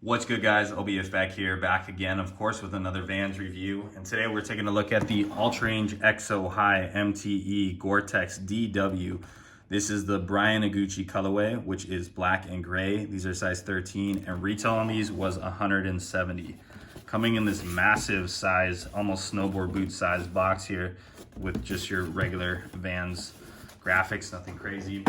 What's good, guys? OBF back here, back again, of course, with another Vans review. And today we're taking a look at the Ultrarange EXO High MTE Gore-Tex DW. This is the Bryan Iguchi colorway, which is black and gray. These are size 13, and retail on these was 170. Coming in this massive size, almost snowboard boot size box here with just your regular Vans graphics, nothing crazy.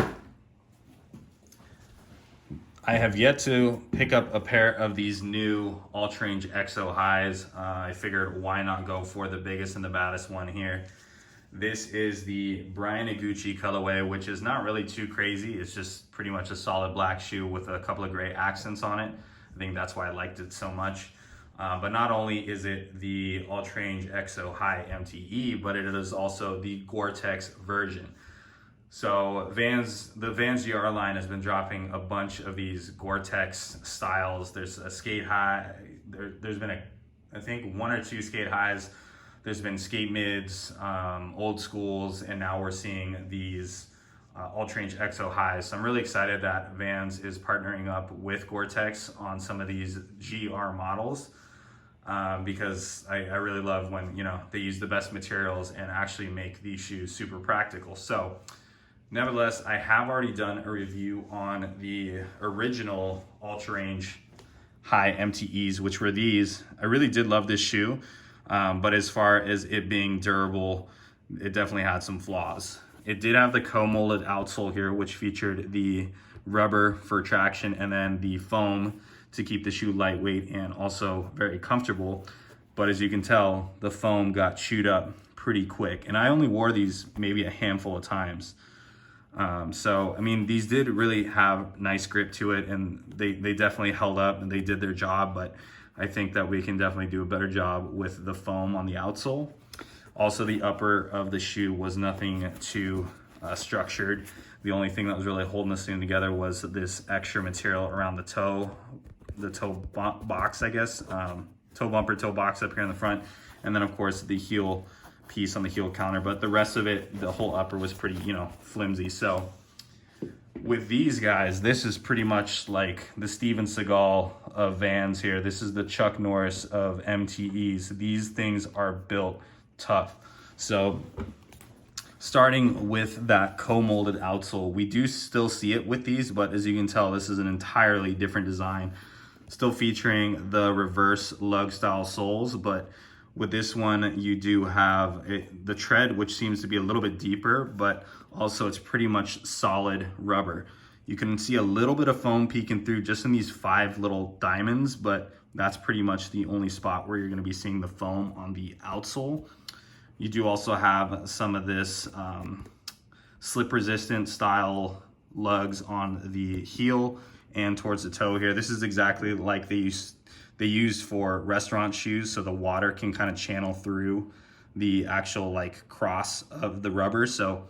I have yet to pick up a pair of these new Ultrarange EXO highs. I figured why not go for the biggest and the baddest one here. This is the Bryan Iguchi colorway, which is not really too crazy. It's just pretty much a solid black shoe with a couple of gray accents on it. I think that's why I liked it so much. But not only is it the Ultrarange EXO High MTE, but it is also the Gore-Tex version. So the Vans GR line has been dropping a bunch of these Gore-Tex styles. There's a skate high, there's been I think one or two skate highs. There's been skate mids, old schools, and now we're seeing these Ultrarange EXO highs. So I'm really excited that Vans is partnering up with Gore-Tex on some of these GR models. Because I really love when, they use the best materials and actually make these shoes super practical. So nevertheless, I have already done a review on the original Ultrarange High MTEs, which were these. I really did love this shoe, but as far as it being durable, it definitely had some flaws. It did have the co-molded outsole here, which featured the rubber for traction and then the foam to keep the shoe lightweight and also very comfortable. But as you can tell, the foam got chewed up pretty quick. And I only wore these maybe a handful of times. So, I mean, these did really have nice grip to it, and they definitely held up and they did their job, but I think that we can definitely do a better job with the foam on the outsole. Also, the upper of the shoe was nothing too structured. The only thing that was really holding this thing together was this extra material around the toe box, I guess. Toe bumper, toe box up here in the front, and then of course the heel piece on the heel counter, but the rest of it, the whole upper was pretty, flimsy. So with these guys, this is pretty much like the Steven Seagal of Vans here. This is the Chuck Norris of MTEs. These things are built tough. So starting with that co-molded outsole, we do still see it with these, but as you can tell, this is an entirely different design. Still featuring the reverse lug style soles, but with this one, you do have the tread, which seems to be a little bit deeper, but also it's pretty much solid rubber. You can see a little bit of foam peeking through just in these 5 little diamonds, but that's pretty much the only spot where you're gonna be seeing the foam on the outsole. You do also have some of this slip resistant style lugs on the heel and towards the toe here. This is exactly like they use for restaurant shoes, so the water can kind of channel through the actual cross of the rubber. So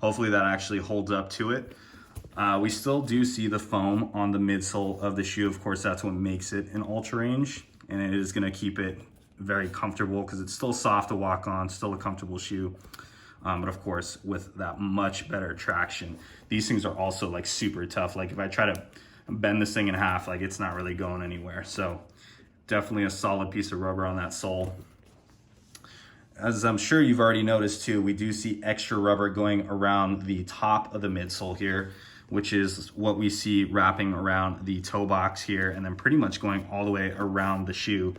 hopefully that actually holds up to it. We still do see the foam on the midsole of the shoe. Of course, that's what makes it an Ultrarange, and it is gonna keep it very comfortable because it's still soft to walk on, still a comfortable shoe. But of course, with that much better traction. These things are also super tough. If I try to bend this thing in half, it's not really going anywhere. So definitely a solid piece of rubber on that sole. As I'm sure you've already noticed too, we do see extra rubber going around the top of the midsole here, which is what we see wrapping around the toe box here and then pretty much going all the way around the shoe.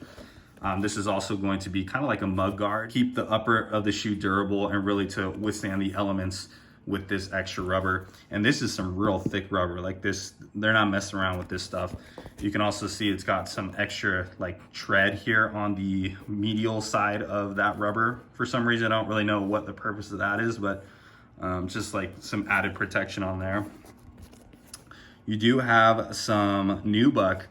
This is also going to be kind of like a mud guard, keep the upper of the shoe durable and really to withstand the elements with this extra rubber. And this is some real thick rubber. They're not messing around with this stuff. You can also see it's got some extra tread here on the medial side of that rubber. For some reason, I don't really know what the purpose of that is, but just some added protection on there. You do have some nubuck,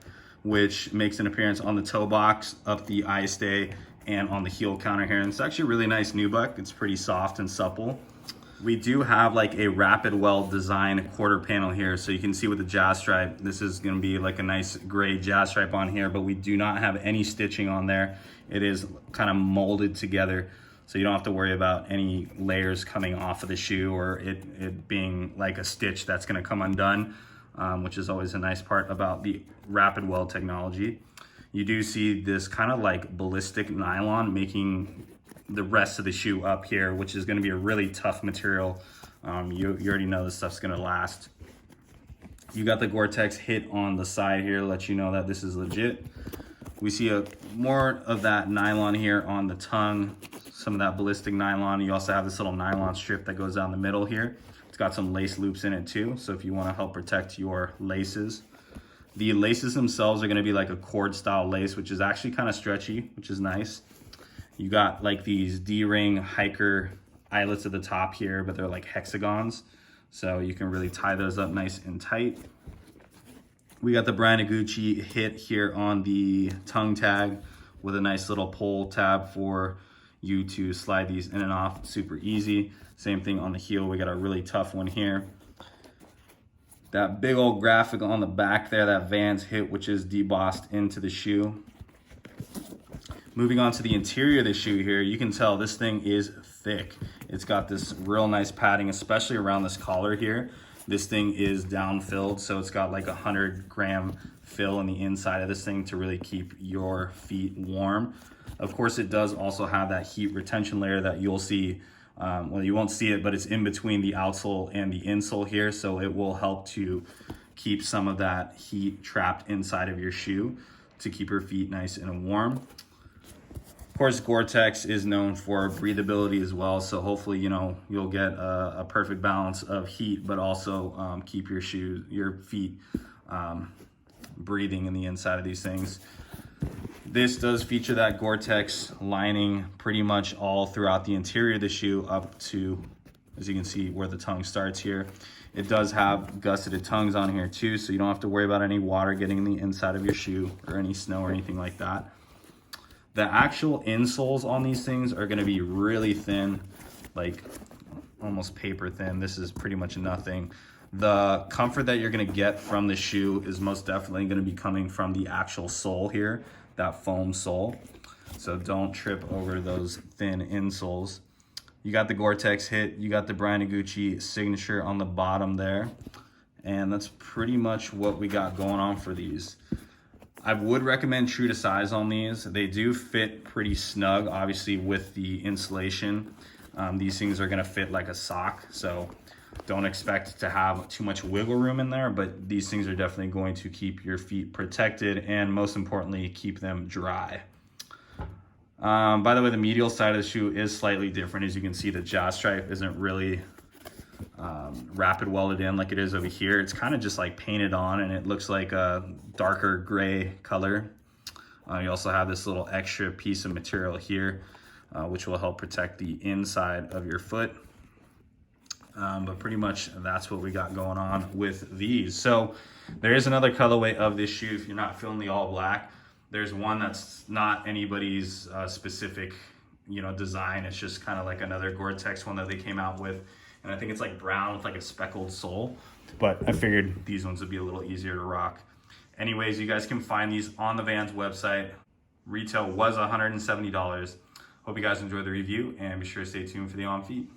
which makes an appearance on the toe box, up the eye stay, and on the heel counter here. And it's actually a really nice nubuck. It's pretty soft and supple. We do have a rapid weld design quarter panel here. So you can see with the jazz stripe, this is gonna be a nice gray jazz stripe on here, but we do not have any stitching on there. It is kind of molded together. So you don't have to worry about any layers coming off of the shoe or it being like a stitch that's gonna come undone. which is always a nice part about the rapid weld technology. You do see this kind of like ballistic nylon making the rest of the shoe up here, which is going to be a really tough material. You already know this stuff's going to last. You got the Gore-Tex hit on the side here, let you know that this is legit. We see more of that nylon here on the tongue, some of that ballistic nylon. You also have this little nylon strip that goes down the middle here. It's got some lace loops in it too, so if you want to help protect your laces. The laces themselves are going to be like a cord style lace, which is actually kind of stretchy, which is nice. You got like these D-ring hiker eyelets at the top here, but they're like hexagons, so you can really tie those up nice and tight. We got the Bryan Iguchi hit here on the tongue tag with a nice little pull tab for you to slide these in and off super easy. Same thing on the heel, we got a really tough one here. That big old graphic on the back there, that Vans hit, which is debossed into the shoe. Moving on to the interior of the shoe here, you can tell this thing is thick. It's got this real nice padding, especially around this collar here. This thing is down filled, so it's got like 100-gram fill in the inside of this thing to really keep your feet warm. Of course, it does also have that heat retention layer that you'll see. Well, you won't see it, but it's in between the outsole and the insole here, so it will help to keep some of that heat trapped inside of your shoe to keep your feet nice and warm. Of course, Gore-Tex is known for breathability as well, so hopefully, you know, you'll get a perfect balance of heat, but also keep your feet breathing in the inside of these things. This does feature that Gore-Tex lining pretty much all throughout the interior of the shoe up to, as you can see, where the tongue starts here. It does have gusseted tongues on here too, so you don't have to worry about any water getting in the inside of your shoe or any snow or anything like that. The actual insoles on these things are going to be really thin, like almost paper thin. This is pretty much nothing. The comfort that you're going to get from the shoe is most definitely going to be coming from the actual sole here, that foam sole. So don't trip over those thin insoles. You got the Gore-Tex hit, you got the Bryan Iguchi signature on the bottom there, and that's pretty much what we got going on for these. I would recommend true to size on these. They do fit pretty snug, obviously with the insulation. These things are gonna fit like a sock, so don't expect to have too much wiggle room in there, but these things are definitely going to keep your feet protected and most importantly, keep them dry. By the way, the medial side of the shoe is slightly different. As you can see, the jazz stripe isn't really rapid welded in like it is over here. It's kind of just like painted on, and it looks like a darker gray color. You also have this little extra piece of material here, which will help protect the inside of your foot. But pretty much that's what we got going on with these. So there is another colorway of this shoe if you're not feeling the all black. There's one that's not anybody's specific, you know, design. It's just kind of like another Gore-Tex one that they came out with. And I think it's like brown with like a speckled sole. But I figured these ones would be a little easier to rock. Anyways, you guys can find these on the Vans website. Retail was $170. Hope you guys enjoyed the review, and be sure to stay tuned for the on feet.